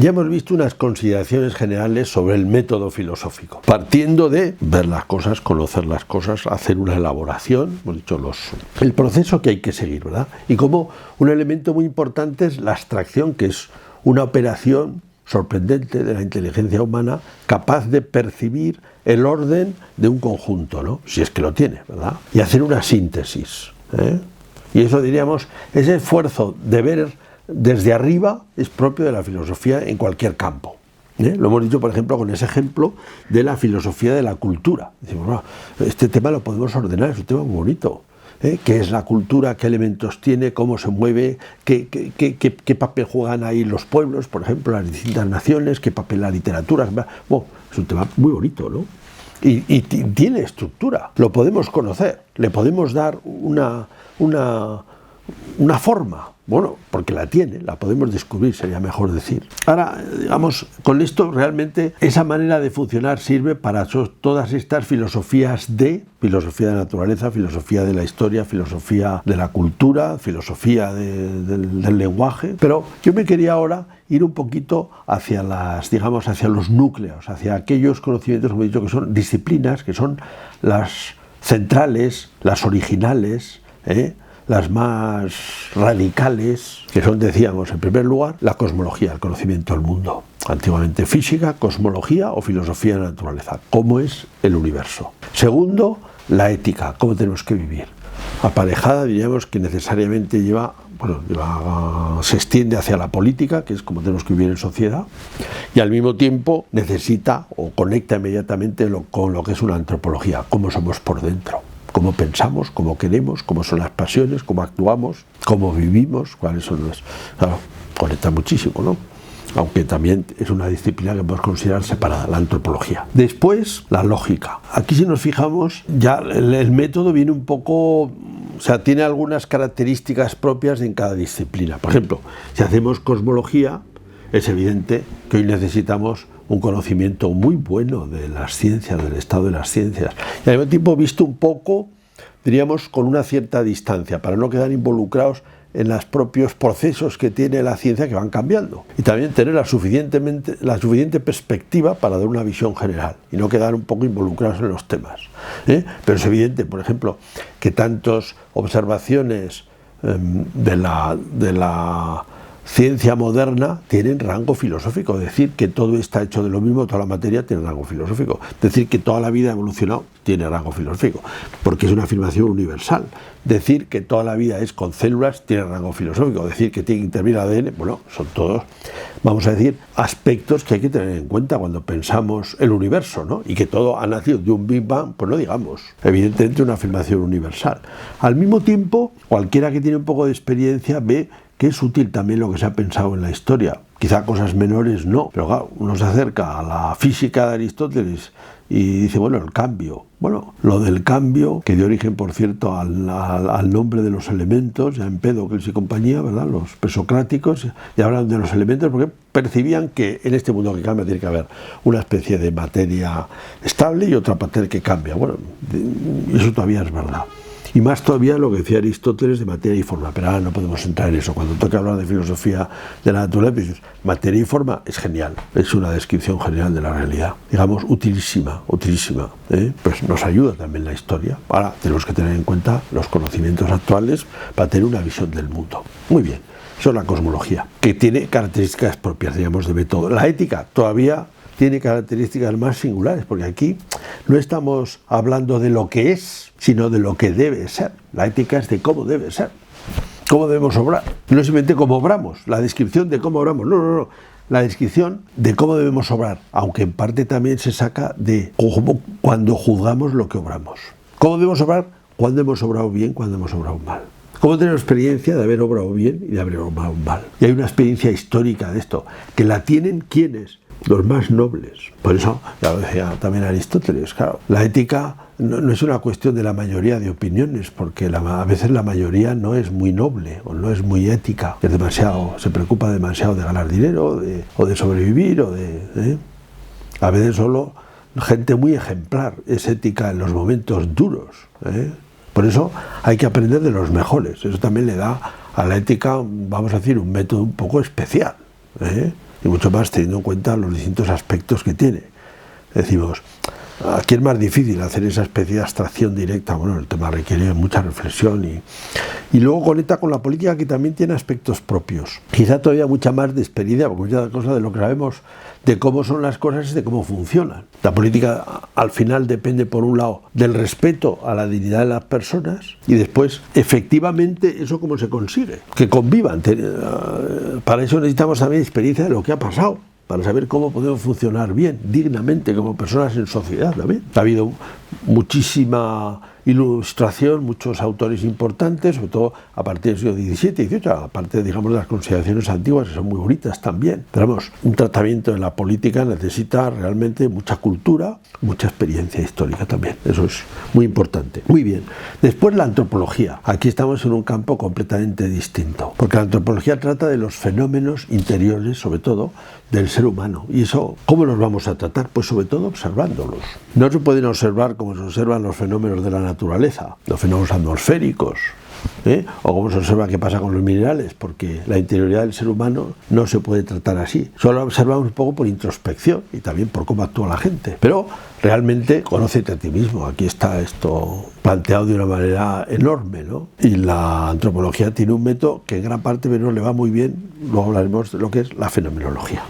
Ya hemos visto unas consideraciones generales sobre el método filosófico, partiendo de ver las cosas, conocer las cosas, hacer una elaboración, hemos dicho el proceso que hay que seguir, ¿verdad? Y como un elemento muy importante es la abstracción, que es una operación sorprendente de la inteligencia humana capaz de percibir el orden de un conjunto, ¿no? Si es que lo tiene, ¿verdad? Y hacer una síntesis, ¿eh? Y eso, diríamos, ese esfuerzo de ver desde arriba es propio de la filosofía en cualquier campo. Lo hemos dicho, por ejemplo, con ese ejemplo de la filosofía de la cultura. Decimos, bueno, este tema lo podemos ordenar, es un tema muy bonito. ¿Qué es la cultura? ¿Qué elementos tiene? ¿Cómo se mueve? ¿Qué papel juegan ahí los pueblos, por ejemplo, las distintas naciones? ¿Qué papel la literatura? Bueno, es un tema muy bonito, ¿no? Y tiene estructura, lo podemos conocer, le podemos dar una forma, bueno, porque la tiene, la podemos descubrir, sería mejor decir. Ahora, digamos, con esto realmente esa manera de funcionar sirve para todas estas filosofías de naturaleza, filosofía de la historia, filosofía de la cultura, filosofía del lenguaje. Pero yo me quería ahora ir un poquito hacia hacia los núcleos, hacia aquellos conocimientos, como he dicho, que son disciplinas, que son las centrales, las originales, las más radicales, que son, decíamos, en primer lugar, la cosmología, el conocimiento del mundo. Antiguamente física, cosmología o filosofía de la naturaleza, cómo es el universo. Segundo, la ética, cómo tenemos que vivir. Aparejada, diríamos, que necesariamente se extiende hacia la política, que es cómo tenemos que vivir en sociedad, y al mismo tiempo necesita o conecta inmediatamente con lo que es una antropología, cómo somos por dentro. Cómo pensamos, cómo queremos, cómo son las pasiones, cómo actuamos, cómo vivimos, cuáles son las... Claro, conecta muchísimo, ¿no? Aunque también es una disciplina que podemos considerar separada, la antropología. Después, la lógica. Aquí, si nos fijamos, ya el método viene un poco... O sea, tiene algunas características propias en cada disciplina. Por ejemplo, si hacemos cosmología, es evidente que hoy necesitamos un conocimiento muy bueno de las ciencias, del estado de las ciencias, y al mismo tiempo visto un poco, diríamos, con una cierta distancia, para no quedar involucrados en los propios procesos que tiene la ciencia, que van cambiando, y también tener la suficiente perspectiva para dar una visión general y no quedar un poco involucrados en los temas. Pero es evidente, por ejemplo, que tantas observaciones de la ciencia moderna tienen rango filosófico, decir que todo está hecho de lo mismo, toda la materia tiene rango filosófico, decir que toda la vida ha evolucionado tiene rango filosófico, porque es una afirmación universal. Decir que toda la vida es con células tiene rango filosófico, decir que tiene que intervenir el ADN, bueno, son todos, vamos a decir, aspectos que hay que tener en cuenta cuando pensamos el universo, ¿no? Y que todo ha nacido de un Big Bang, pues no digamos, evidentemente una afirmación universal. Al mismo tiempo, cualquiera que tiene un poco de experiencia ve que es útil también lo que se ha pensado en la historia. Quizá cosas menores no, pero claro, uno se acerca a la física de Aristóteles y dice, bueno, el cambio. Bueno, lo del cambio, que dio origen, por cierto, al nombre de los elementos, ya Empédocles y compañía, ¿verdad? Los presocráticos ya hablan de los elementos porque percibían que en este mundo que cambia tiene que haber una especie de materia estable y otra materia que cambia. Bueno, eso todavía es verdad. Y más todavía lo que decía Aristóteles de materia y forma, pero ahora no podemos entrar en eso. Cuando toca hablar de filosofía de la naturaleza, dices, materia y forma es genial, es una descripción general de la realidad, digamos, utilísima, pues nos ayuda también la historia. Ahora tenemos que tener en cuenta los conocimientos actuales para tener una visión del mundo. Muy bien, eso es la cosmología, que tiene características propias, digamos, de método. La ética todavía tiene características más singulares, porque aquí no estamos hablando de lo que es, sino de lo que debe ser. La ética es de cómo debe ser, cómo debemos obrar. No simplemente cómo obramos, la descripción de cómo obramos, no. La descripción de cómo debemos obrar, aunque en parte también se saca de cuando juzgamos lo que obramos. ¿Cómo debemos obrar? Cuando hemos obrado bien, cuando hemos obrado mal. ¿Cómo tenemos experiencia de haber obrado bien y de haber obrado mal? Y hay una experiencia histórica de esto, que la tienen ¿quiénes? Los más nobles. Por eso, ya lo decía también Aristóteles, claro, la ética no es una cuestión de la mayoría de opiniones, porque a veces la mayoría no es muy noble o no es muy ética, es demasiado, se preocupa demasiado de ganar dinero o de sobrevivir a veces solo gente muy ejemplar es ética en los momentos duros. Por eso hay que aprender de los mejores. Eso también le da a la ética, vamos a decir, un método un poco especial. y mucho más teniendo en cuenta los distintos aspectos que tiene. Decimos, aquí es más difícil hacer esa especie de abstracción directa. Bueno, el tema requiere mucha reflexión y luego conecta con la política, que también tiene aspectos propios. Quizá todavía mucha más de experiencia, porque muchas cosas de lo que sabemos de cómo son las cosas y de cómo funcionan. La política al final depende, por un lado, del respeto a la dignidad de las personas y después, efectivamente, eso cómo se consigue. Que convivan. Para eso necesitamos también experiencia de lo que ha pasado, para saber cómo podemos funcionar bien, dignamente, como personas en sociedad también. Ha habido muchísima ilustración, muchos autores importantes, sobre todo a partir del siglo XVII y XVIII, aparte, digamos, de las consideraciones antiguas, que son muy bonitas también. Pero vamos, un tratamiento de la política necesita realmente mucha cultura, mucha experiencia histórica también. Eso es muy importante. Muy bien. Después la antropología. Aquí estamos en un campo completamente distinto, porque la antropología trata de los fenómenos interiores, sobre todo, del ser humano. ¿Y eso cómo los vamos a tratar? Pues sobre todo observándolos. No se pueden observar como se observan los fenómenos de la naturaleza, los fenómenos atmosféricos, o cómo se observa qué pasa con los minerales, porque la interioridad del ser humano no se puede tratar así. Solo observamos un poco por introspección y también por cómo actúa la gente. Pero realmente conócete a ti mismo. Aquí está esto planteado de una manera enorme, ¿no? Y la antropología tiene un método que en gran parte no le va muy bien. Luego hablaremos de lo que es la fenomenología.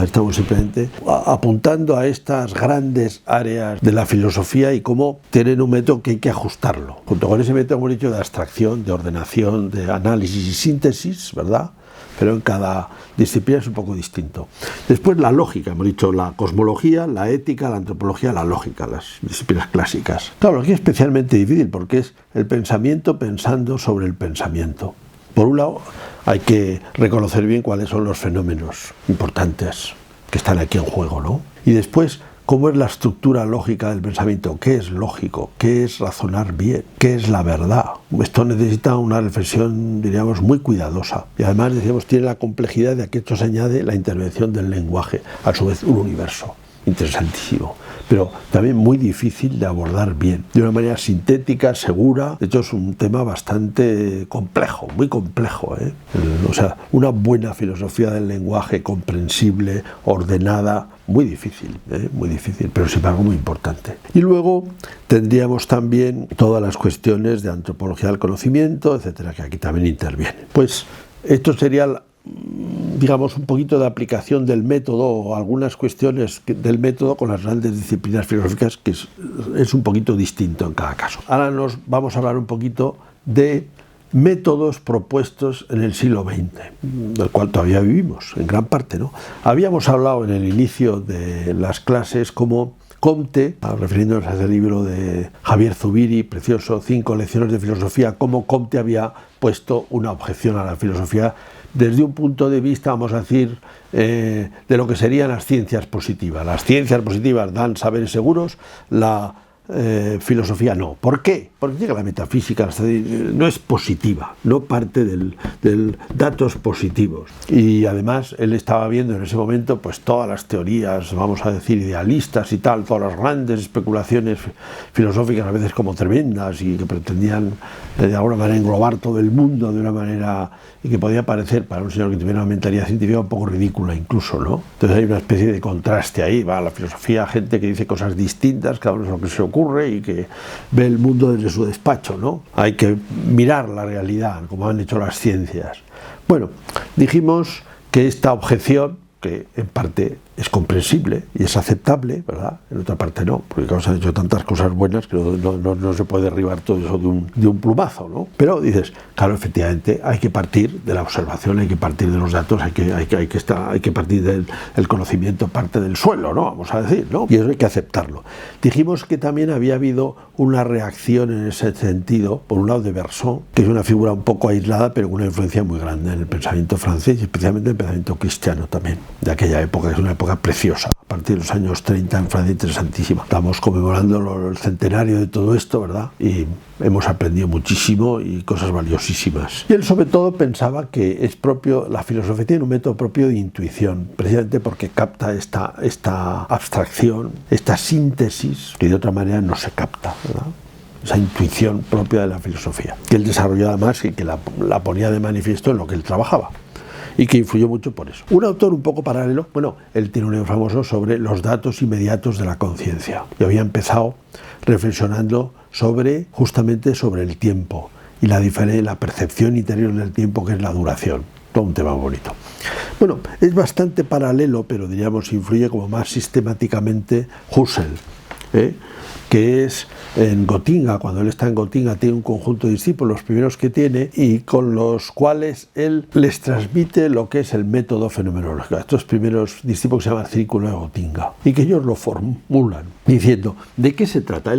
Estamos simplemente apuntando a estas grandes áreas de la filosofía y cómo tienen un método que hay que ajustarlo. Junto con ese método hemos dicho de abstracción, de ordenación, de análisis y síntesis, ¿verdad? Pero en cada disciplina es un poco distinto. Después la lógica, hemos dicho la cosmología, la ética, la antropología, la lógica, las disciplinas clásicas. Claro, aquí es especialmente difícil porque es el pensamiento pensando sobre el pensamiento. Por un lado, hay que reconocer bien cuáles son los fenómenos importantes que están aquí en juego, ¿no? Y después, cómo es la estructura lógica del pensamiento, qué es lógico, qué es razonar bien, qué es la verdad. Esto necesita una reflexión, diríamos, muy cuidadosa. Y además, decíamos, tiene la complejidad de que esto se añade la intervención del lenguaje, a su vez un universo interesantísimo, pero también muy difícil de abordar bien, de una manera sintética, segura. De hecho, es un tema bastante complejo, muy complejo, ¿eh? O sea, una buena filosofía del lenguaje comprensible, ordenada, muy difícil, pero sin embargo muy importante. Y luego tendríamos también todas las cuestiones de antropología del conocimiento, etcétera, que aquí también intervienen. Pues esto sería, digamos, un poquito de aplicación del método o algunas cuestiones del método con las grandes disciplinas filosóficas, que es un poquito distinto en cada caso. Ahora nos vamos a hablar un poquito de métodos propuestos en el siglo XX, del cual todavía vivimos, en gran parte, ¿no? Habíamos hablado en el inicio de las clases como Comte, refiriéndonos a ese libro de Javier Zubiri, precioso, 5 lecciones de filosofía, cómo Comte había puesto una objeción a la filosofía desde un punto de vista, vamos a decir, de lo que serían las ciencias positivas. Las ciencias positivas dan saberes seguros, la filosofía no. ¿Por qué? Porque la metafísica no es positiva, no parte del datos positivos. Y además él estaba viendo en ese momento pues todas las teorías, vamos a decir, idealistas y tal, todas las grandes especulaciones filosóficas, a veces como tremendas y que pretendían de alguna manera englobar todo el mundo de una manera y que podía parecer para un señor que tuviera una mentalidad científica un poco ridícula incluso, ¿no? Entonces hay una especie de contraste ahí, va la filosofía, gente que dice cosas distintas, cada uno es lo que se ocurre y que ve el mundo desde su despacho, ¿no? Hay que mirar la realidad, como han hecho las ciencias. Bueno, dijimos que esta objeción, que en parte es comprensible y es aceptable, ¿verdad? En otra parte no, porque se han hecho tantas cosas buenas que no se puede derribar todo eso de un plumazo, ¿no? Pero dices, claro, efectivamente hay que partir de la observación, hay que partir de los datos, hay que partir del conocimiento, parte del suelo, ¿no? Vamos a decir, ¿no? Y eso hay que aceptarlo. Dijimos que también había habido una reacción en ese sentido, por un lado de Bergson, que es una figura un poco aislada, pero con una influencia muy grande en el pensamiento francés y especialmente en el pensamiento cristiano también, de aquella época, que es una época preciosa, a partir de los años 30 en Francia, interesantísima. Estamos conmemorando el centenario de todo esto, ¿verdad? Y hemos aprendido muchísimo y cosas valiosísimas. Y él sobre todo pensaba que es propio, la filosofía tiene un método propio de intuición, precisamente porque capta esta abstracción, esta síntesis, que de otra manera no se capta, ¿verdad? Esa intuición propia de la filosofía, que él desarrollaba más y que la ponía de manifiesto en lo que él trabajaba. y que influyó mucho por eso. Un autor un poco paralelo, bueno, él tiene un libro famoso sobre los datos inmediatos de la conciencia. Yo había empezado reflexionando justamente sobre el tiempo y la percepción interior del tiempo, que es la duración. Todo un tema bonito. Bueno, es bastante paralelo, pero diríamos influye como más sistemáticamente Husserl, que es en Gotinga. Cuando él está en Gotinga tiene un conjunto de discípulos, los primeros que tiene, y con los cuales él les transmite lo que es el método fenomenológico. Estos primeros discípulos se llaman Círculo de Gotinga, y que ellos lo formulan diciendo, ¿de qué se trata?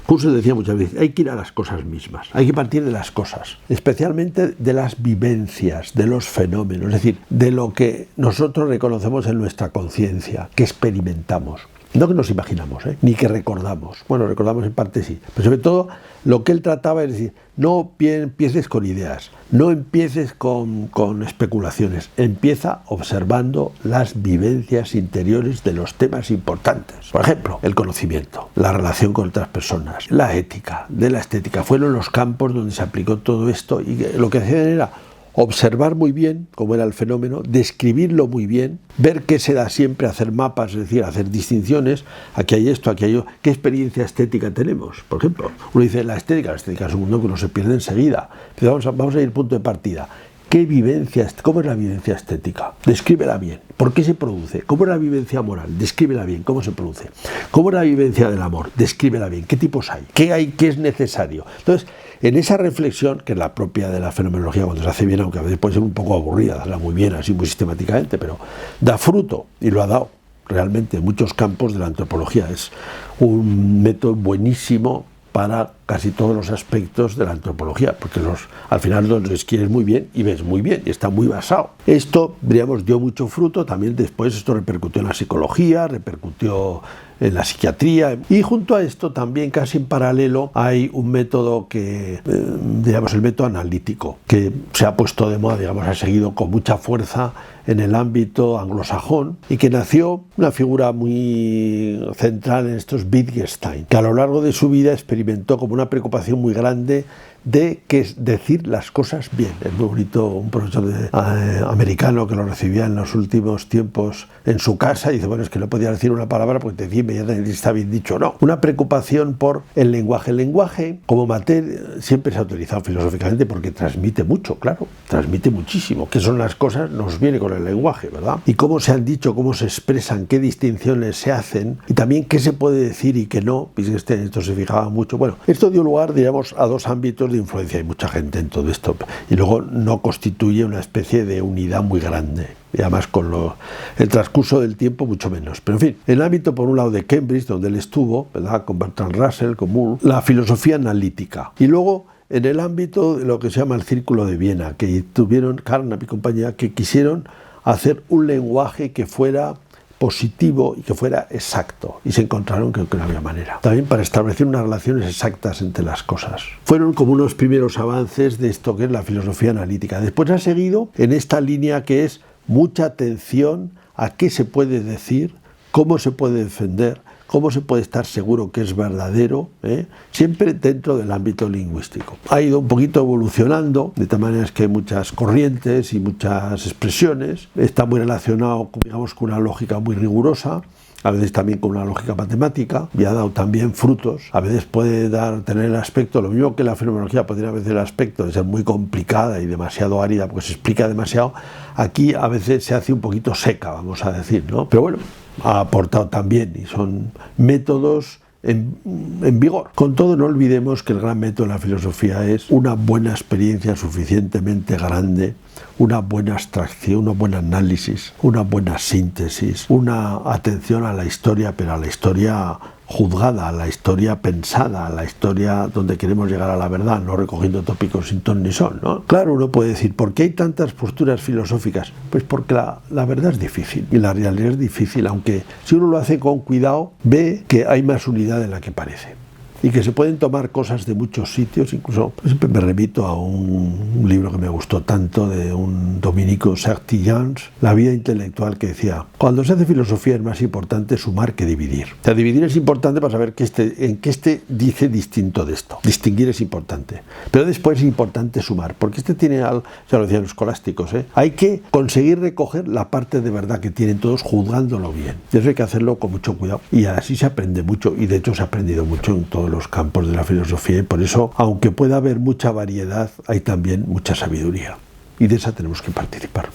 Husserl decía muchas veces, hay que ir a las cosas mismas, hay que partir de las cosas, especialmente de las vivencias, de los fenómenos, es decir, de lo que nosotros reconocemos en nuestra conciencia, que experimentamos. No que nos imaginamos, ni que recordamos. Bueno, recordamos en parte sí. Pero sobre todo, lo que él trataba es decir, no empieces con ideas, no empieces con especulaciones. Empieza observando las vivencias interiores de los temas importantes. Por ejemplo, el conocimiento, la relación con otras personas, la ética, de la estética. Fueron los campos donde se aplicó todo esto, y lo que hacían era observar muy bien cómo era el fenómeno, describirlo muy bien, ver qué se da siempre, hacer mapas, es decir, hacer distinciones, aquí hay esto, aquí hay yo, qué experiencia estética tenemos. Por ejemplo, uno dice la estética es un mundo que uno se pierde enseguida, pero vamos a ir al punto de partida. ¿Qué vivencia, cómo es la vivencia estética? Descríbela bien. ¿Por qué se produce? ¿Cómo es la vivencia moral? Descríbela bien. ¿Cómo se produce? ¿Cómo es la vivencia del amor? Descríbela bien. ¿Qué tipos hay? ¿Qué hay? ¿Qué es necesario? Entonces, en esa reflexión, que es la propia de la fenomenología cuando se hace bien, aunque a veces puede ser un poco aburrida, darla muy bien, así muy sistemáticamente, pero da fruto, y lo ha dado realmente en muchos campos de la antropología. Es un método buenísimo para casi todos los aspectos de la antropología, porque al final los describes muy bien y ves muy bien, y está muy basado. Esto, diríamos, dio mucho fruto, también después esto repercutió en la psicología, repercutió en la psiquiatría, y junto a esto también casi en paralelo hay un método que, digamos, el método analítico, que se ha puesto de moda, digamos, ha seguido con mucha fuerza en el ámbito anglosajón, y que nació una figura muy central en estos Wittgenstein, que a lo largo de su vida experimentó como una preocupación muy grande de que es decir las cosas bien. Es muy bonito, un profesor americano que lo recibía en los últimos tiempos en su casa, y dice, bueno, es que no podía decir una palabra porque te decía inmediatamente si está bien dicho o no. Una preocupación por el lenguaje. El lenguaje, como materia, siempre se ha utilizado filosóficamente porque transmite mucho, claro, transmite muchísimo. ¿Qué son las cosas? Nos viene con el lenguaje, ¿verdad? Y cómo se han dicho, cómo se expresan, qué distinciones se hacen, y también qué se puede decir y qué no. Esto se fijaba mucho. Bueno, esto dio lugar, digamos, a dos ámbitos de influencia. Hay mucha gente en todo esto, y luego no constituye una especie de unidad muy grande, y además con el transcurso del tiempo mucho menos. Pero en fin, en el ámbito por un lado de Cambridge, donde él estuvo, ¿verdad?, con Bertrand Russell, con Moore, la filosofía analítica, y luego en el ámbito de lo que se llama el Círculo de Viena, que tuvieron Carnap y compañía, que quisieron hacer un lenguaje que fuera positivo y que fuera exacto, y se encontraron que no había manera. También para establecer unas relaciones exactas entre las cosas. Fueron como unos primeros avances de esto que es la filosofía analítica. Después ha seguido en esta línea que es mucha atención a qué se puede decir, cómo se puede defender, cómo se puede estar seguro que es verdadero, siempre dentro del ámbito lingüístico. Ha ido un poquito evolucionando, de tal manera que hay muchas corrientes y muchas expresiones. Está muy relacionado, digamos, con una lógica muy rigurosa, a veces también con una lógica matemática, y ha dado también frutos. A veces puede tener el aspecto, lo mismo que la fenomenología podría tener el aspecto de ser muy complicada y demasiado árida, porque se explica demasiado. Aquí a veces se hace un poquito seca, vamos a decir, ¿no? Pero bueno, ha aportado también, y son métodos en vigor. Con todo, no olvidemos que el gran método de la filosofía es una buena experiencia suficientemente grande, una buena abstracción, un buen análisis, una buena síntesis, una atención a la historia, pero a la historia juzgada, a la historia pensada, a la historia donde queremos llegar a la verdad, no recogiendo tópicos sin ton ni son, ¿no? Claro, uno puede decir, ¿por qué hay tantas posturas filosóficas? Pues porque la verdad es difícil, y la realidad es difícil, aunque si uno lo hace con cuidado, ve que hay más unidad de la que parece. y que se pueden tomar cosas de muchos sitios. Incluso siempre me remito a un libro que me gustó tanto de un dominico Sartillans, La vida intelectual, que decía: cuando se hace filosofía es más importante sumar que dividir. O sea, dividir es importante para saber en qué dice distinto de esto. Distinguir es importante, pero después es importante sumar, porque tiene algo, ya lo decían los escolásticos, hay que conseguir recoger la parte de verdad que tienen todos, juzgándolo bien. Y eso hay que hacerlo con mucho cuidado, y así se aprende mucho, y de hecho se ha aprendido mucho en todos los campos de la filosofía, y por eso, aunque pueda haber mucha variedad, hay también mucha sabiduría, y de esa tenemos que participar.